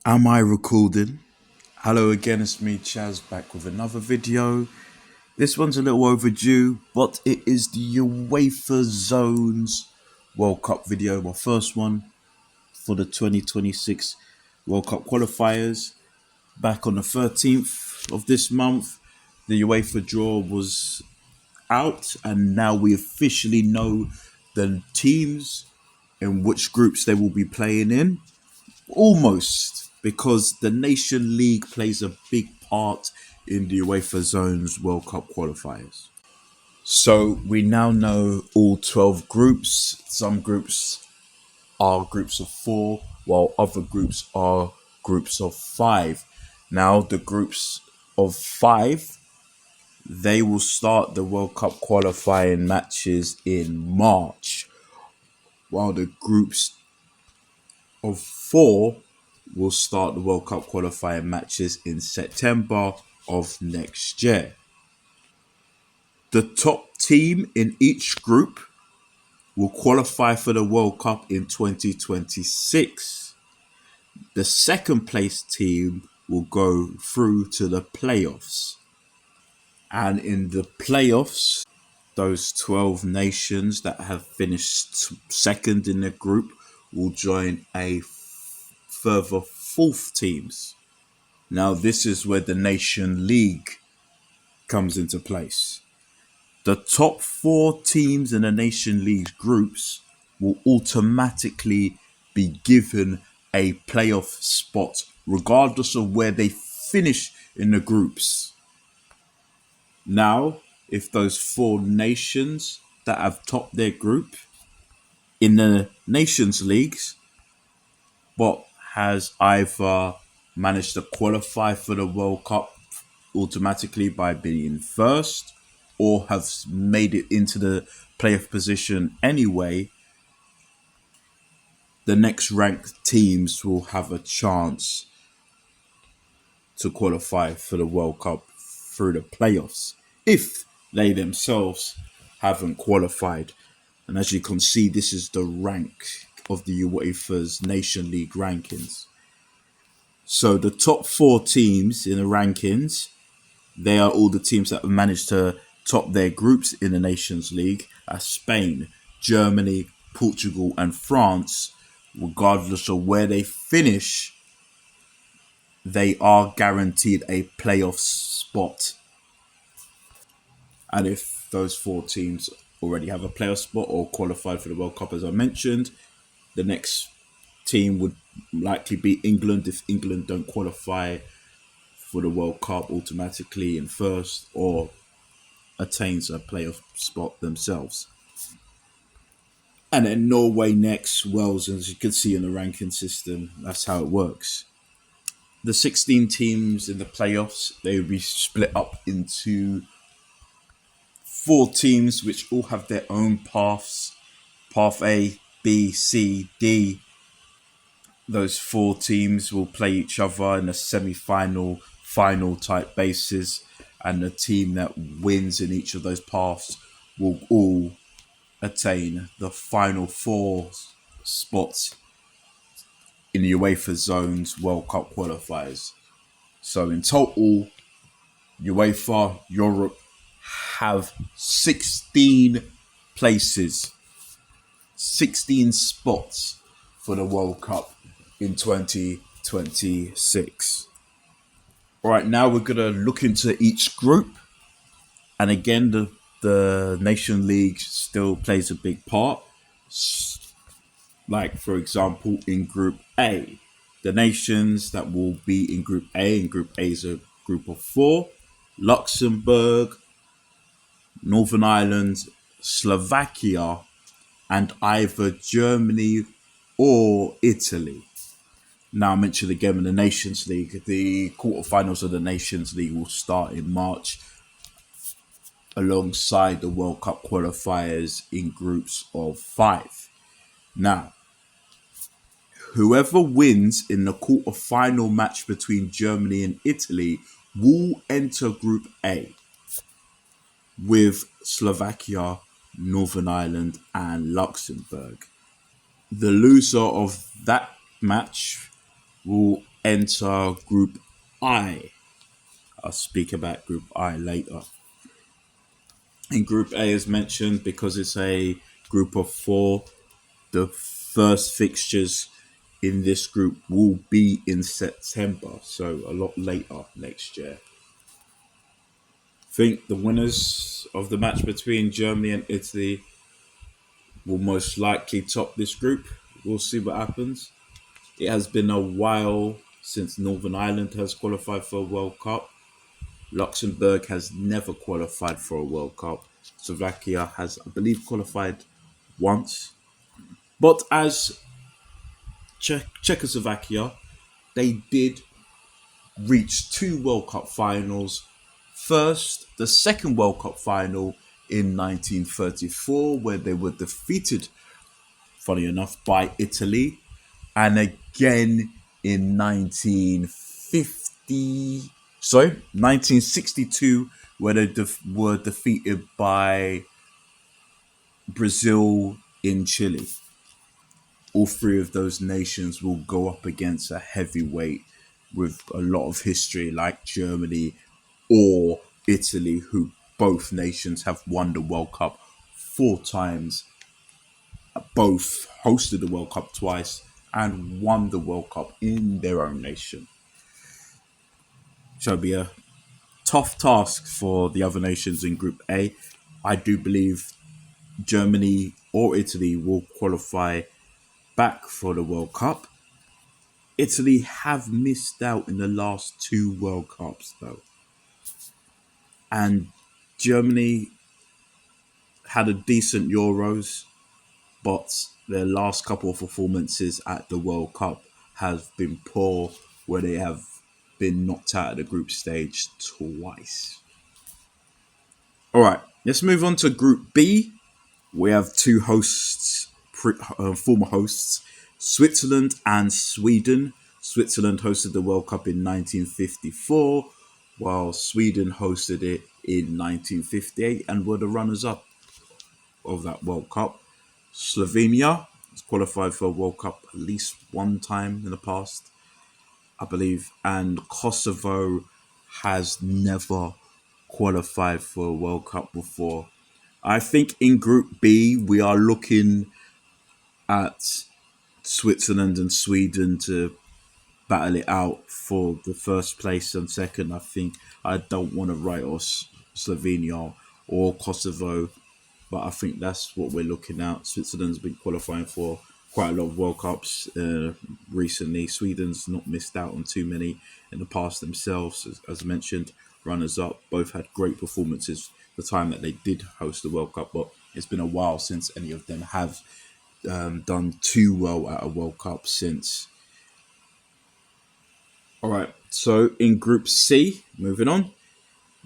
Am I recording? Hello again, it's me Chaz back with another video. This one's a little overdue, but it is the UEFA Zones World Cup video, my first one for the 2026 World Cup Qualifiers. Back on the 13th of this month, the UEFA draw was out, and now we officially know the teams in which groups they will be playing in. Almost, because the Nation League plays a big part in the UEFA Zones World Cup qualifiers. So we now know all 12 groups. Some groups are groups of four, while other groups are groups of five. Now, the groups of five, they will start the World Cup qualifying matches in March, while the groups of four will start the World Cup qualifying matches in September of next year. The top team in each group will qualify for the World Cup in 2026. The second place team will go through to the playoffs. And in the playoffs, those 12 nations that have finished second in the group will join a further fourth teams. Now, this is where the Nation League comes into place. The top four teams in the Nation League groups will automatically be given a playoff spot, regardless of where they finish in the groups. Now, if those four nations that have topped their group in the Nations Leagues, but has either managed to qualify for the World Cup automatically by being first, or have made it into the playoff position anyway, the next ranked teams will have a chance to qualify for the World Cup through the playoffs if they themselves haven't qualified. And as you can see, this is the rank of the UEFA's Nation League rankings. So the top four teams in the rankings, they are all the teams that have managed to top their groups in the Nations League as Spain, Germany, Portugal, and France. Regardless of where they finish, they are guaranteed a playoff spot. And if those four teams already have a playoff spot or qualified for the World Cup, as I mentioned, the next team would likely be England if England don't qualify for the World Cup automatically in first or attains a playoff spot themselves. And then Norway next, Wales, as you can see in the ranking system, that's how it works. The 16 teams in the playoffs, they will be split up into four teams which all have their own paths. Path A, B, C, D. Those four teams will play each other in a semi-final, final type basis, and the team that wins in each of those paths will all attain the final four spots in the UEFA Zones World Cup qualifiers. So in total, UEFA Europe have 16 places, 16 spots for the World Cup in 2026. All right, now we're going to look into each group. And again, the Nation League still plays a big part. Like, for example, in Group A, the nations that will be in Group A, and Group A is a group of four: Luxembourg, Northern Ireland, Slovakia, and either Germany or Italy. Now, I mentioned again in the Nations League, the quarterfinals of the Nations League will start in March alongside the World Cup qualifiers in groups of five. Now, whoever wins in the quarterfinal match between Germany and Italy will enter Group A with Slovakia, Northern Ireland, and Luxembourg. The loser of that match will enter Group I. I'll speak about Group I later. In Group A, as mentioned, because it's a group of four, the first fixtures in this group will be in September, so a lot later next year. I think the winners of the match between Germany and Italy will most likely top this group. We'll see what happens. It has been a while since Northern Ireland has qualified for a World Cup. Luxembourg has never qualified for a World Cup. Slovakia has, I believe, qualified once. But as Czechoslovakia, they did reach two World Cup finals. First, the second World Cup final in 1934, where they were defeated, funny enough, by Italy, and again in 1962, where they were defeated by Brazil in Chile. All three of those nations will go up against a heavyweight with a lot of history, like Germany or Italy, who both nations have won the World Cup four times, both hosted the World Cup twice, and won the World Cup in their own nation. So it'll be a tough task for the other nations in Group A. I do believe Germany or Italy will qualify back for the World Cup. Italy have missed out in the last two World Cups, though. And Germany had a decent Euros, but their last couple of performances at the World Cup have been poor, where they have been knocked out of the group stage twice. All right, let's move on to Group B. We have two hosts, former hosts, Switzerland and Sweden. Switzerland hosted the World Cup in 1954, while Sweden hosted it in 1958 and were the runners-up of that World Cup. Slovenia has qualified for a World Cup at least one time in the past, I believe, and Kosovo has never qualified for a World Cup before. I think in Group B, we are looking at Switzerland and Sweden to battle it out for the first place and second. I think I don't want to write off Slovenia or Kosovo, but I think that's what we're looking at. Switzerland's been qualifying for quite a lot of World Cups recently. Sweden's not missed out on too many in the past themselves, as mentioned. Runners up, both had great performances the time that they did host the World Cup, but it's been a while since any of them have done too well at a World Cup since. All right, so in Group C, moving on,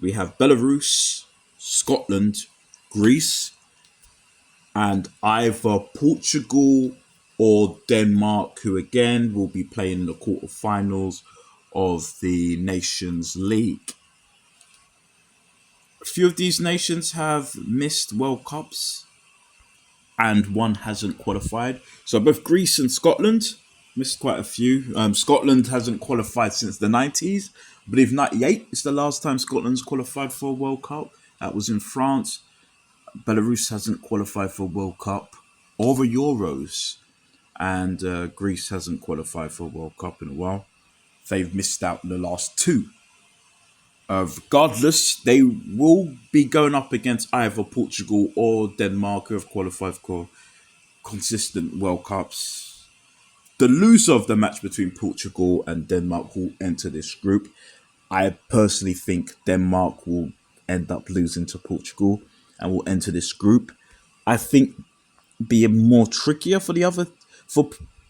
we have Belarus, Scotland, Greece, and either Portugal or Denmark, who again will be playing in the quarterfinals of the Nations League. A few of these nations have missed World Cups and one hasn't qualified. So both Greece and Scotland missed quite a few. Scotland hasn't qualified since the 90s. I believe 98 is the last time Scotland's qualified for a World Cup. That was in France. Belarus hasn't qualified for a World Cup or the Euros. And Greece hasn't qualified for a World Cup in a while. They've missed out in the last two. Regardless, they will be going up against either Portugal or Denmark, who have qualified for consistent World Cups. The loser of the match between Portugal and Denmark will enter this group. I personally think Denmark will end up losing to Portugal and will enter this group. I think be more trickier for the other.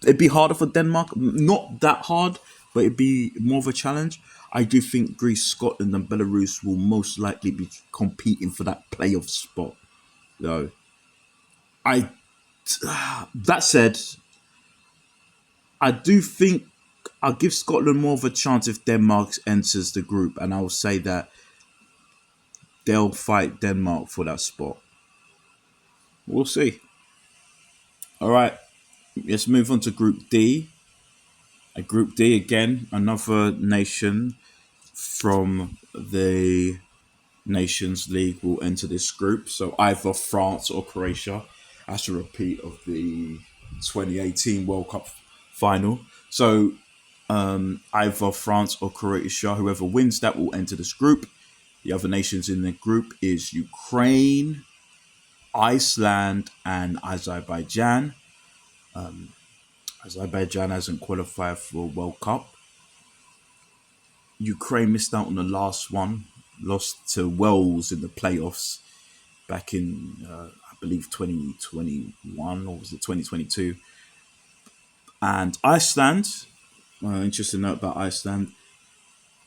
It'd be harder for Denmark. Not that hard, but it'd be more of a challenge. I do think Greece, Scotland, and Belarus will most likely be competing for that playoff spot. Though, that said, I do think I'll give Scotland more of a chance if Denmark enters the group, and I'll say that they'll fight Denmark for that spot. We'll see. All right, let's move on to Group D. Group D again, another nation from the Nations League will enter this group. So either France or Croatia. That's a repeat of the 2018 World Cup final. So either France or Croatia, whoever wins that will enter this group. The other nations in the group is Ukraine, Iceland, and Azerbaijan. Azerbaijan hasn't qualified for a World Cup. Ukraine missed out on the last one, lost to Wales in the playoffs back in, I believe, 2021 or was it 2022? And Iceland, interesting note about Iceland,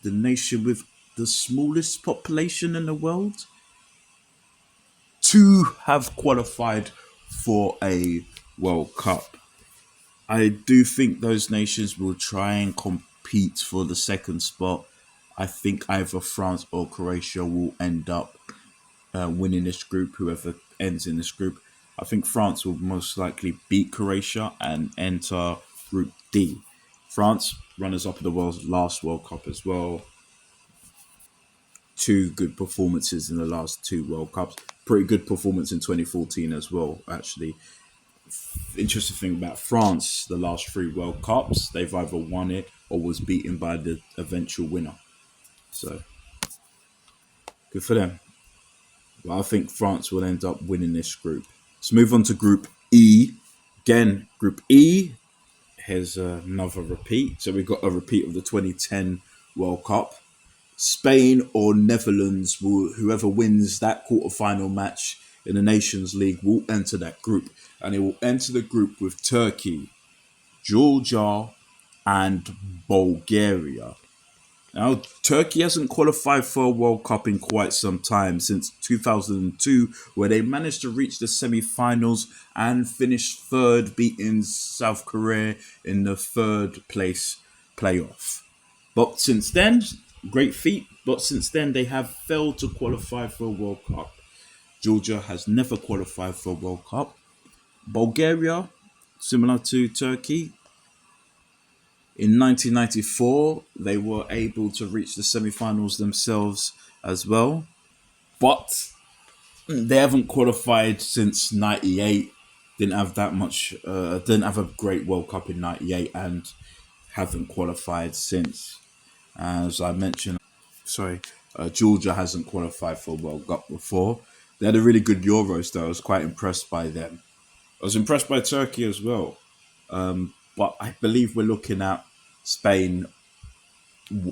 the nation with the smallest population in the world to have qualified for a World Cup. I do think those nations will try and compete for the second spot. I think either France or Croatia will end up winning this group, whoever ends in this group. I think France will most likely beat Croatia and enter Group D. France, runners up of the world's last World Cup as well. Two good performances in the last two World Cups. Pretty good performance in 2014 as well, actually. Interesting thing about France, the last three World Cups, they've either won it or was beaten by the eventual winner. So, good for them. But I think France will end up winning this group. Let's move on to Group E. Again, Group E has another repeat. So we've got a repeat of the 2010 World Cup. Spain or Netherlands will, whoever wins that quarterfinal match in the Nations League will enter that group. And it will enter the group with Turkey, Georgia, and Bulgaria. Now, Turkey hasn't qualified for a World Cup in quite some time, since 2002, where they managed to reach the semi-finals and finish third, beating South Korea in the third place playoff. But since then, great feat, but since then they have failed to qualify for a World Cup. Georgia has never qualified for a World Cup. Bulgaria, similar to Turkey, in 1994, they were able to reach the semi-finals themselves as well, but they haven't qualified since '98. Didn't have that much. Didn't have a great World Cup in '98, and haven't qualified since. As I mentioned, Georgia hasn't qualified for a World Cup before. They had a really good Euros, though. I was quite impressed by them. I was impressed by Turkey as well. But I believe we're looking at Spain.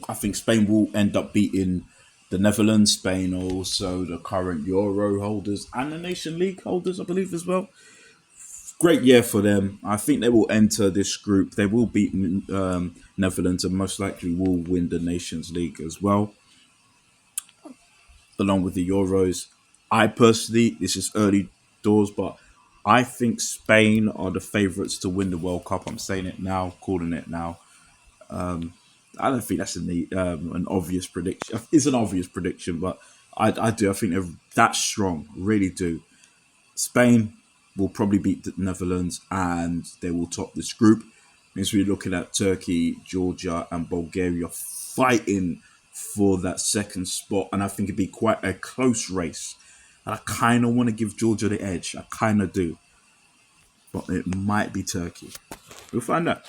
I think Spain will end up beating the Netherlands. Spain are also the current Euro holders and the Nation League holders, I believe, as well. Great year for them. I think they will enter this group. They will beat Netherlands and most likely will win the Nations League as well, along with the Euros. I personally, this is early doors, but I think Spain are the favourites to win the World Cup. I'm saying it now, calling it now. I don't think that's an obvious prediction. It's an obvious prediction, but I do. I think they're that strong. Really do. Spain will probably beat the Netherlands and they will top this group. Means we're looking at Turkey, Georgia, and Bulgaria fighting for that second spot, and I think it'd be quite a close race. And I kind of want to give Georgia the edge. I kind of do. But it might be Turkey. We'll find out.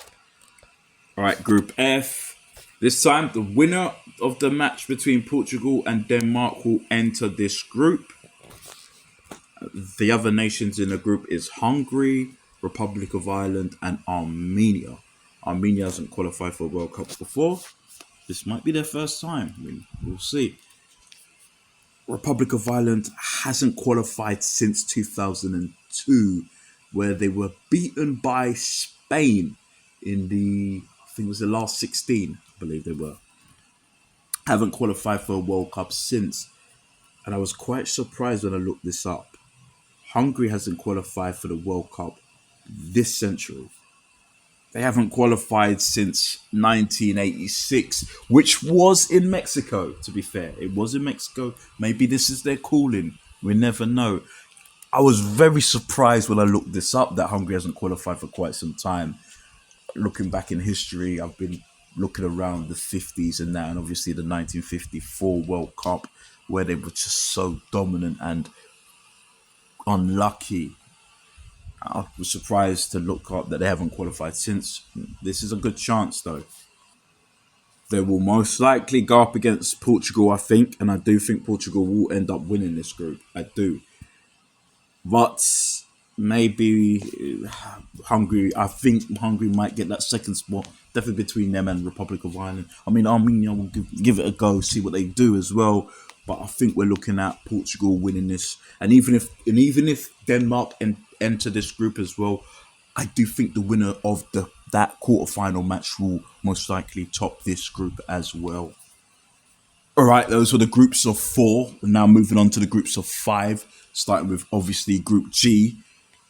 All right, Group F. This time, the winner of the match between Portugal and Denmark will enter this group. The other nations in the group is Hungary, Republic of Ireland, and Armenia. Armenia hasn't qualified for a World Cup before. This might be their first time. We'll see. Republic of Ireland hasn't qualified since 2002, where they were beaten by Spain in I think it was the last 16, I believe they were. Haven't qualified for a World Cup since. And I was quite surprised when I looked this up. Hungary hasn't qualified for the World Cup this century. They haven't qualified since 1986, which was in Mexico, to be fair. It was in Mexico. Maybe this is their calling. We never know. I was very surprised when I looked this up that Hungary hasn't qualified for quite some time. looking back in history, I've been looking around the 50s and that, and obviously the 1954 World Cup, where they were just so dominant and unlucky. I was surprised to look up that they haven't qualified since. This is a good chance, though. They will most likely go up against Portugal, I think, and I do think Portugal will end up winning this group. I do. But maybe Hungary. I think Hungary might get that second spot, definitely between them and Republic of Ireland. I mean, Armenia will give it a go, see what they do as well. But I think we're looking at Portugal winning this, and even if Denmark enter this group as well, I do think the winner of that quarterfinal match will most likely top this group as well. All right, those were the groups of four. We're now moving on to the groups of five, starting with obviously Group G.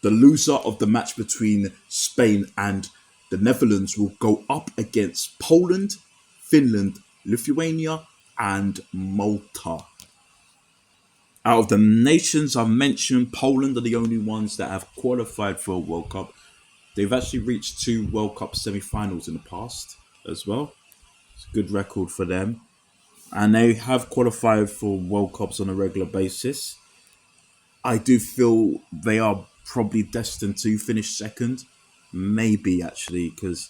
The loser of the match between Spain and the Netherlands will go up against Poland, Finland, Lithuania, and Malta. Out of the nations I've mentioned, Poland are the only ones that have qualified for a World Cup. They've actually reached two World Cup semi-finals in the past as well. It's a good record for them. And they have qualified for World Cups on a regular basis. I do feel they are probably destined to finish second, maybe actually, because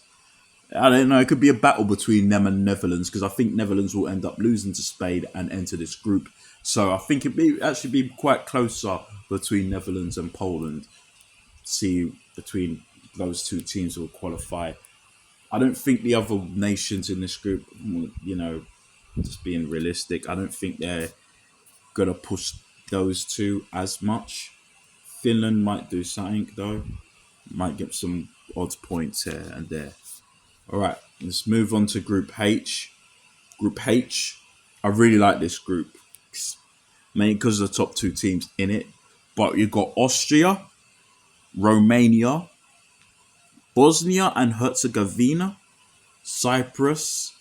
I don't know. It could be a battle between them and Netherlands, because I think Netherlands will end up losing to Spain and enter this group. So I think it'd be actually be quite closer between Netherlands and Poland. See between those two teams who will qualify. I don't think the other nations in this group, just being realistic, I don't think they're gonna push those two as much. Finland might do something though, might get some odds points here and there. All right, let's move on to Group H. Group H, I really like this group, mainly because of the top two teams in it. But you've got Austria, Romania, Bosnia and Herzegovina, Cyprus,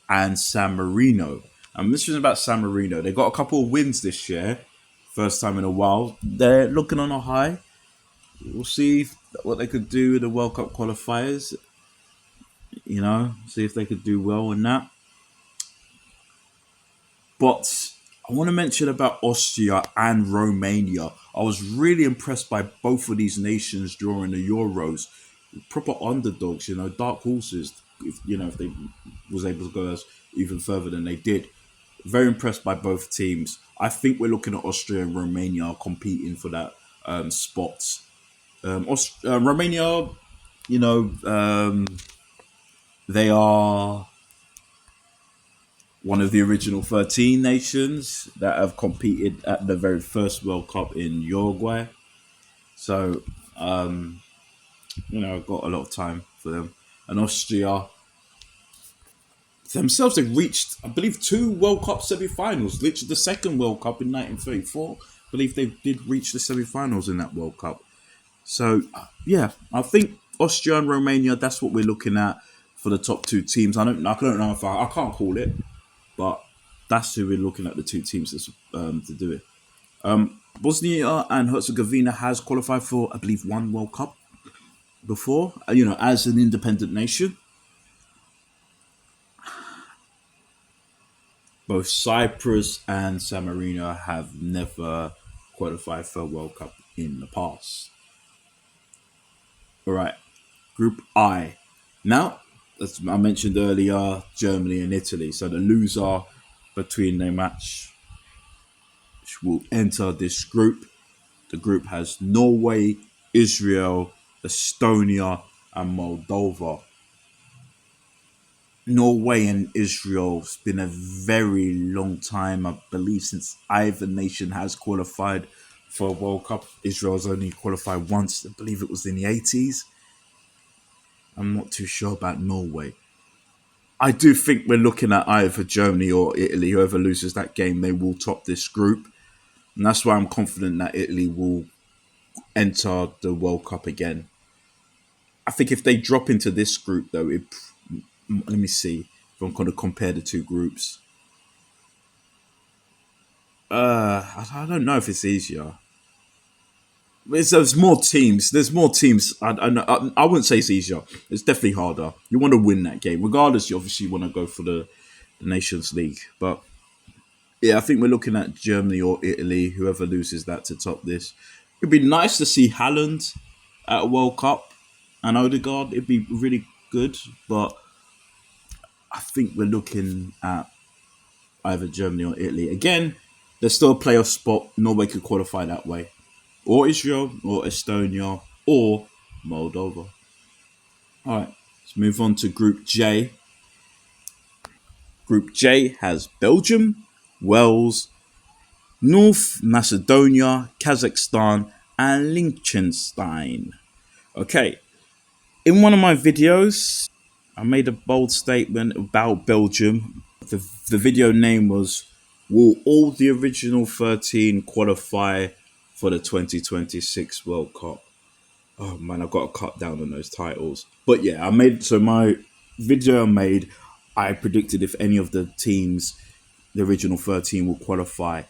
and San Marino. And this is about San Marino. They got a couple of wins this year, first time in a while. They're looking on a high. We'll see what they could do in the World Cup qualifiers. See if they could do well in that. But I want to mention about Austria and Romania. I was really impressed by both of these nations during the Euros. Proper underdogs, dark horses. If they was able to go even further than they did. Very impressed by both teams. I think we're looking at Austria and Romania competing for that spot. Romania, you know, um, they are one of the original 13 nations that have competed at the very first World Cup in Uruguay. So, I've got a lot of time for them. And Austria themselves, they've reached, I believe, two World Cup semi-finals. Literally the second World Cup in 1934. I believe they did reach the semi-finals in that World Cup. So, yeah, I think Austria and Romania, that's what we're looking at for the top two teams. I don't know if I can't call it, but that's who we're looking at, the two teams to do it. Bosnia and Herzegovina has qualified for, I believe, one World Cup before, as an independent nation. Both Cyprus and San Marino have never qualified for a World Cup in the past. All right, Group I. Now, as I mentioned earlier, Germany and Italy. So the loser between their match will enter this group. The group has Norway, Israel, Estonia, and Moldova. Norway and Israel, it's been a very long time, I believe, since either nation has qualified for a World Cup. Israel has only qualified once, I believe it was in the 80s. I'm not too sure about Norway. I do think we're looking at either Germany or Italy. Whoever loses that game, they will top this group. And that's why I'm confident that Italy will enter the World Cup again. I think if they drop into this group, though, let me see if I'm going to compare the two groups. I don't know if it's easier. There's more teams. There's more teams. I wouldn't say it's easier. It's definitely harder. You want to win that game, regardless. You obviously want to go for the Nations League, but yeah, I think we're looking at Germany or Italy. Whoever loses that to top this. It'd be nice to see Haaland at a World Cup and Odegaard. It'd be really good, but I think we're looking at either Germany or Italy. Again, there's still a playoff spot. Norway could qualify that way. Or Israel, or Estonia, or Moldova. All right, let's move on to Group J. Group J has Belgium, Wales, North Macedonia, Kazakhstan, and Liechtenstein. Okay, in one of my videos, I made a bold statement about Belgium. The video name was "Will all the original 13 qualify for the 2026 World Cup?" Oh man, I've got to cut down on those titles. But yeah, my video I made. I predicted if any of the teams, the original 13, will qualify.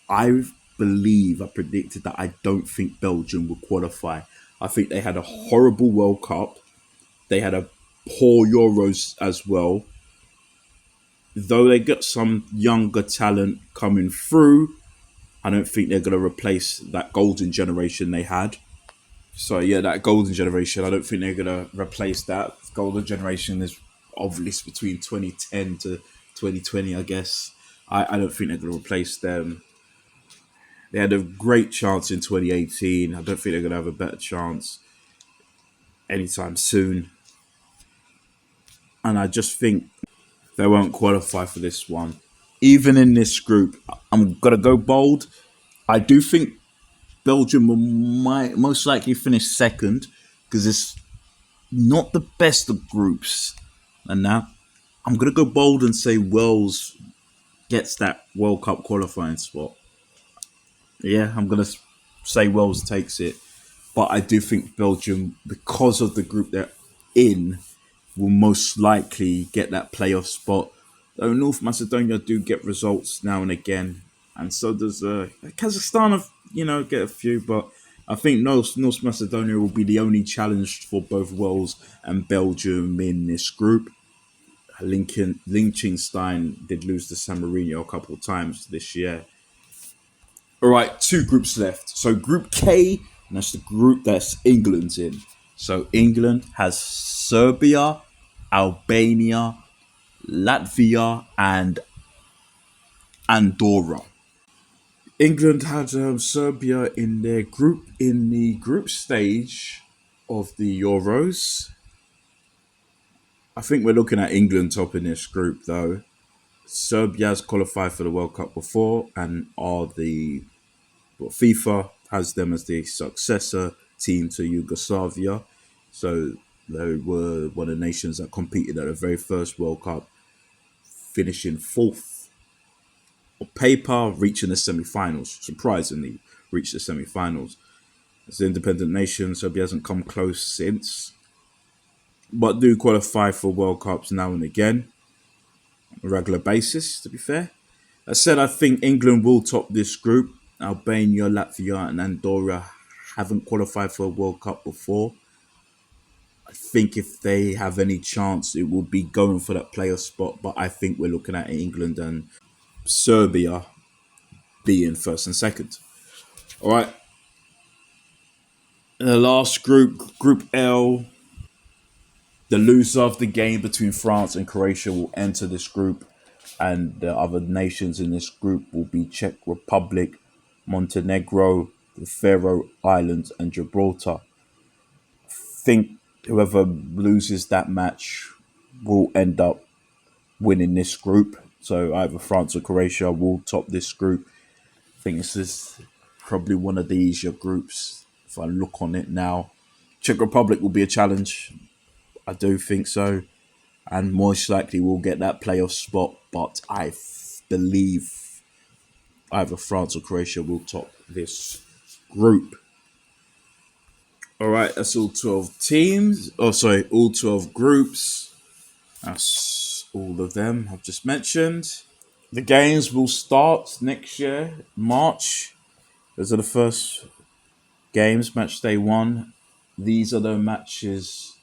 I I predicted that I don't think Belgium will qualify. I think they had a horrible World Cup. They had a poor Euros as well. Though they got some younger talent coming through, I don't think they're going to replace that golden generation they had. So yeah, that golden generation, I don't think they're going to replace that. Golden generation is obviously between 2010 to 2020, I guess. I don't think they're going to replace them. They had a great chance in 2018. I don't think they're going to have a better chance anytime soon. And I just think they won't qualify for this one. Even in this group, I'm going to go bold. I do think Belgium will might most likely finish second because it's not the best of groups. And now I'm going to go bold and say Wales gets that World Cup qualifying spot. Yeah, I'm going to say Wales takes it. But I do think Belgium, because of the group they're in, will most likely get that playoff spot. Though North Macedonia do get results now and again, and so does Kazakhstan. Have get a few, but I think North Macedonia will be the only challenge for both Wales and Belgium in this group. Liechtenstein did lose to San Marino a couple of times this year. All right, two groups left. So Group K, and that's the group that's England's in. So England has Serbia, Albania, Latvia, and Andorra. England had Serbia in their group in the group stage of the Euros. I think we're looking at England top in this group though. Serbia has qualified for the World Cup before and are FIFA has them as the successor team to Yugoslavia. So they were one of the nations that competed at the very first World Cup, finishing fourth on paper, reaching the semi-finals. Surprisingly, reached the semi-finals. As an independent nation, Serbia hasn't come close since, but do qualify for World Cups now and again on a regular basis, to be fair. As said, I think England will top this group. Albania, Latvia, and Andorra haven't qualified for a World Cup before. I think if they have any chance, it will be going for that player spot. But I think we're looking at England and Serbia being first and second. All right. In the last group, Group L, the loser of the game between France and Croatia will enter this group, and the other nations in this group will be Czech Republic, Montenegro, the Faroe Islands, and Gibraltar. I think whoever loses that match will end up winning this group. So either France or Croatia will top this group. I think this is probably one of the easier groups if I look on it now. Czech Republic will be a challenge. I do think so. And most likely will get that playoff spot. But I believe either France or Croatia will top this group. All right, that's all 12 teams. Oh, sorry, all 12 groups. That's all of them I've just mentioned. The games will start next year, March. Those are the first games, match day one. These are the matches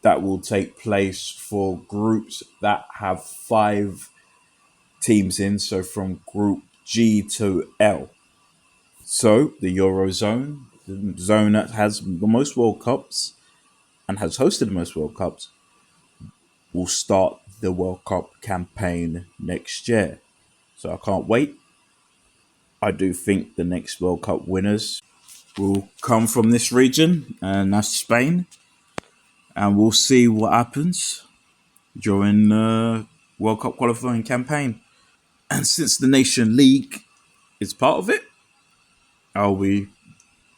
that will take place for groups that have 5 teams in, so from group G to L. So the Eurozone, the zone that has the most World Cups and has hosted the most World Cups, will start the World Cup campaign next year. So I can't wait. I do think the next World Cup winners will come from this region, and that's Spain. And we'll see what happens during the World Cup qualifying campaign. And since the Nation League is part of it, I'll be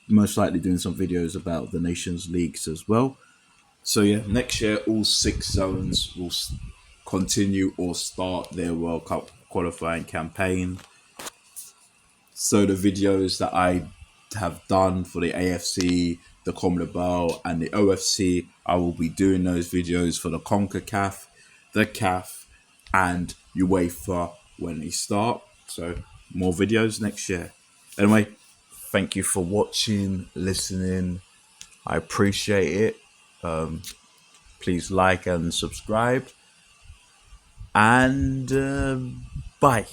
most likely doing some videos about the Nations Leagues as well. So yeah, next year all 6 zones will continue or start their World Cup qualifying campaign. So the videos that I have done for the AFC, the CONMEBOL, and the OFC, I will be doing those videos for the CONCACAF, the CAF, and UEFA when they start. So more videos next year. Anyway, thank you for watching, listening. I appreciate it. Please like and subscribe. And bye.